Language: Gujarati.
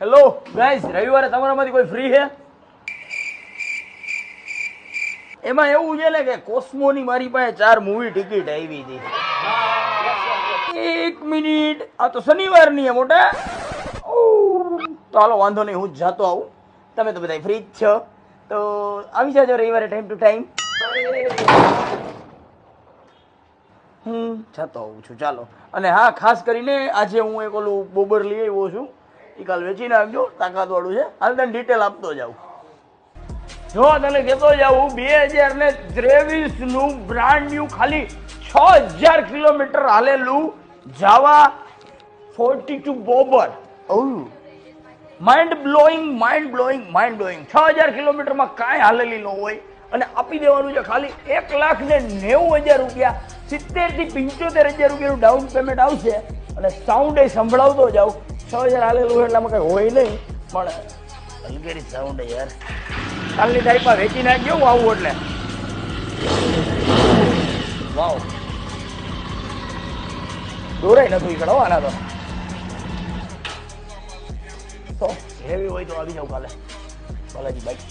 હેલો ગાઈઝ, રવિવારે તમારામાંથી કોઈ ફ્રી છે? એમાં એવું છે ને કે કોસ્મોની મારી પાસે 4 મૂવી ટિકિટ આવી હતી. 1 મિનિટ, આ તો શનિવારની છે મોટા. તો હાલો વાંધો નહીં, હું જ જાતો આવું. તમે તો બધા ફ્રી જ છો તો આવી જાજો રવિવારે ટાઈમ ટુ ટાઈમ. હું જાતો આવું છું, ચાલો. અને હા, ખાસ કરીને આજે હું એક ઓલું બોબર લઈ આવ્યો છું, એ કાલ વેચીને આવજો, તાકાત વાળું છે. હાલ તને ડિટેલ આપતો જાઉં. જો તને કહેતો જાઉં, 2023 નું બ્રાન્ડ ન્યુ, ખાલી 6000 કિલોમીટર હાલેલું Java 42 bobber. Mind blowing, mind blowing, mind blowing. 6000 કિલોમીટરમાં કાંઈ હાલેલી ન હોય અને આપી દેવાનું છે ખાલી 1,90,000 રૂપિયા. 70 થી 75,000 રૂપિયાનું ડાઉન પેમેન્ટ આવશે અને સાઉન્ડ એ સંભળાવતો જાઉં. 6000 હાલેલું હોય એટલામાં કંઈ હોય નહીં, પણ હલકેરી સાઉન્ડ યાર. કાલની તારીખમાં વેચી નાખજો હું આવું એટલે. વાવ, દોરાય નતું ઈ કડો આના તો હેવી હોય તો આવી જાવ કાલે બાલાજી બાઈક.